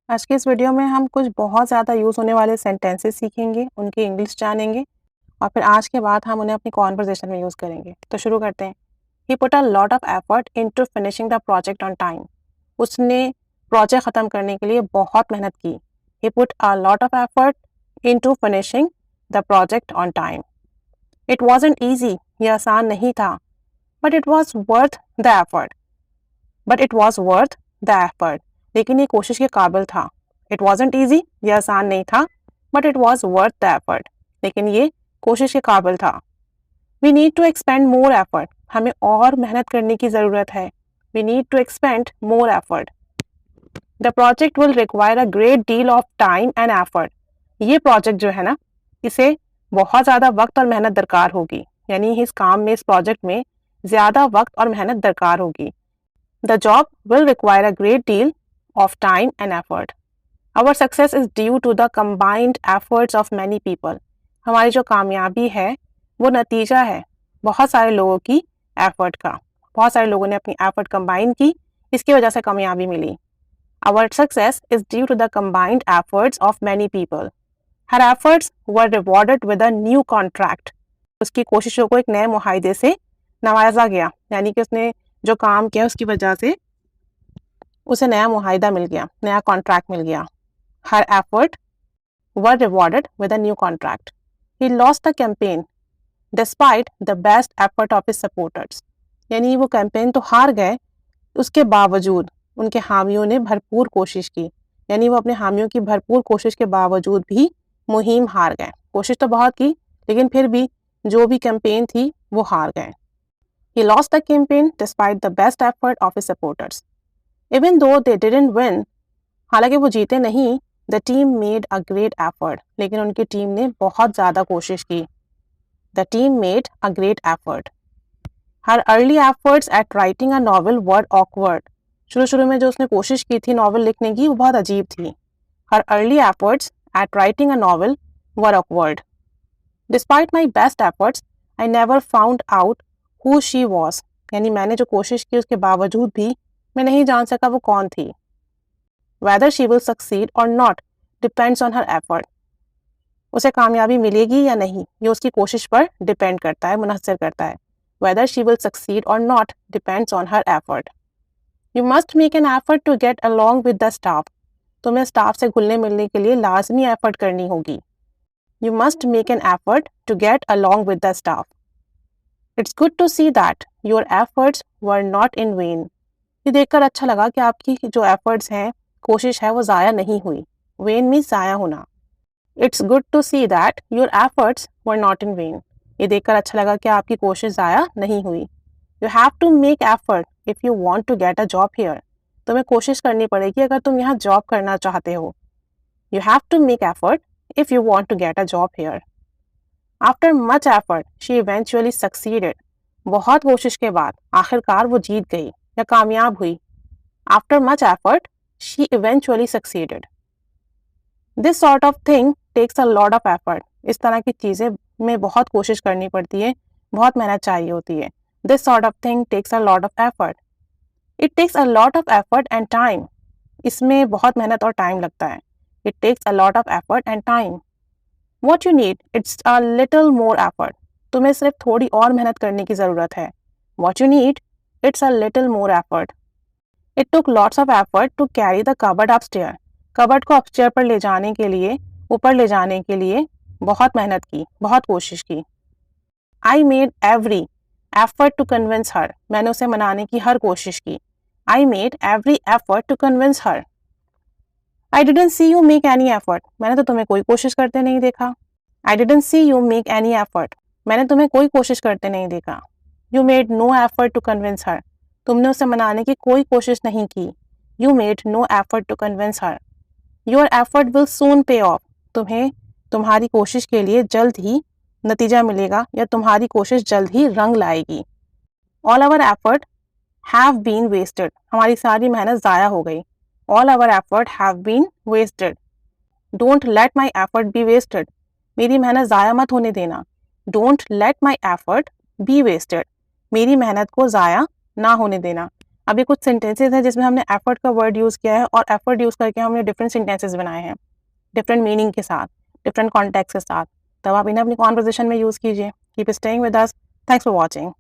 आज के इस वीडियो में हम कुछ बहुत ज़्यादा यूज़ होने वाले सेंटेंसेस सीखेंगे, उनकी इंग्लिश जानेंगे और फिर आज के बाद हम उन्हें अपनी कॉन्वर्सेशन में यूज़ करेंगे। तो शुरू करते हैं। He put a lot of effort into finishing the project on time. उसने प्रोजेक्ट ख़त्म करने के लिए बहुत मेहनत की। He put a lot of effort into finishing the project on time. It wasn't easy, ये आसान नहीं था, but it was worth the effort. लेकिन ये कोशिश के काबिल था। इट वॉजंट ईजी, ये आसान नहीं था, but it was worth the effort. लेकिन ये कोशिश के काबिल था। We need to expend more effort. हमें और मेहनत करने की ज़रूरत है। We need to expend more effort. The project will require a great deal of time and effort. ये प्रोजेक्ट जो है ना, इसे बहुत ज़्यादा वक्त और मेहनत दरकार होगी। यानी इस काम में, इस प्रोजेक्ट में ज़्यादा वक्त और मेहनत दरकार होगी। The job will require a great deal of time and effort. Our success is due to the combined efforts of many people. हमारी जो कामयाबी है वो नतीजा है बहुत सारे लोगों की एफर्ट का। बहुत सारे लोगों ने अपनी एफर्ट कंबाइन की, इसकी वजह से कामयाबी मिली। Our success is due to the combined efforts of many people. Her efforts were rewarded with a new contract. उसकी कोशिशों को एक नए मुआहदे से नवाजा गया, यानी कि उसने जो काम किया उसकी वजह से उसे नया मुआहिदा मिल गया, नया कॉन्ट्रैक्ट मिल गया। हर effort were rewarded with a new contract. He lost the campaign despite the best effort of his supporters. यानी वो कैंपेन तो हार गए, उसके बावजूद उनके हामियों ने भरपूर कोशिश की। यानी वो अपने हामियों की भरपूर कोशिश के बावजूद भी मुहिम हार गए। कोशिश तो बहुत की, लेकिन फिर भी जो भी कैंपेन थी वो हार गए। He lost the campaign despite the best effort of his supporters. Even though they didn't win, हालांकि वो जीते नहीं, the team made a great effort. लेकिन उनकी टीम ने बहुत ज़्यादा कोशिश की। The team made a great effort. Her early efforts at writing a novel were awkward. शुरू में जो उसने कोशिश की थी नॉवल लिखने की वो बहुत अजीब थी। Her early efforts at writing a novel were awkward. Despite my best efforts, I never found out who she was. यानी मैंने जो कोशिश की उसके बावजूद भी मैं नहीं जान सका वो कौन थी। Whether she will succeed or not depends on her effort. उसे कामयाबी मिलेगी या नहीं ये उसकी कोशिश पर डिपेंड करता है, मुनहसर करता है। Whether she will succeed or not depends on her effort. You must make an effort to get along with the staff. तुम्हें स्टाफ से घुलने मिलने के लिए लाजमी एफर्ट करनी होगी। You must make an effort to get along with the staff. It's good to see that your efforts were not in vain. ये देखकर अच्छा लगा कि आपकी जो एफर्ट्स हैं, कोशिश है, वो ज़ाया नहीं हुई। वेन मीन्स ज़ाया होना। It's good to see that your efforts were not in vain. ये देखकर अच्छा लगा कि आपकी कोशिश ज़ाया नहीं हुई। You have to make effort if you want to get a job here. तुम्हें कोशिश करनी पड़ेगी अगर तुम यहाँ जॉब करना चाहते हो। You have to make effort if you want to get a job here. After much effort she eventually succeeded. बहुत कोशिश के बाद आखिरकार वो जीत गई या कामयाब हुई। After much effort, she eventually succeeded. This sort of thing takes a lot of effort. इस तरह की चीज़ें में बहुत कोशिश करनी पड़ती है, बहुत मेहनत चाहिए होती है। This sort of thing takes a lot of effort. It takes a lot of effort and time. इसमें बहुत मेहनत और टाइम लगता है। It takes a lot of effort and time. What you need, it's a little more effort. तुम्हें सिर्फ थोड़ी और मेहनत करने की ज़रूरत है। What you need, it's a little more effort. It took lots of effort to carry the cupboard upstairs. Cupboard को अपस्टेयर पर ले जाने के लिए, ऊपर ले जाने के लिए बहुत मेहनत की, बहुत कोशिश की। I made every effort to convince her. मैंने उसे मनाने की हर कोशिश की। I made every effort to convince her. I didn't see you make any effort. मैंने तो तुम्हें कोई कोशिश करते नहीं देखा। I didn't see you make any effort. मैंने तुम्हें कोई कोशिश करते नहीं देखा। You made no effort to convince her. तुमने उसे मनाने की कोई कोशिश नहीं की। You made no effort to convince her. Your effort will soon pay off. तुम्हें तुम्हारी कोशिश के लिए जल्द ही नतीजा मिलेगा या तुम्हारी कोशिश जल्द ही रंग लाएगी। All our effort have been wasted. हमारी सारी मेहनत ज़ाया हो गई। All our effort have been wasted. Don't let my effort be wasted. मेरी मेहनत ज़ाया मत होने देना। Don't let my effort be wasted. मेरी मेहनत को ज़ाया ना होने देना। अभी कुछ सेंटेंसेस हैं जिसमें हमने एफर्ट का वर्ड यूज़ किया है और एफर्ट यूज़ करके हमने डिफरेंट सेंटेंसेस बनाए हैं, डिफरेंट मीनिंग के साथ, डिफरेंट कॉन्टेक्स्ट के साथ। तब आप इन्हें अपनी कॉन्वर्सेशन में यूज़ कीजिए। Keep staying with us. Thanks for watching.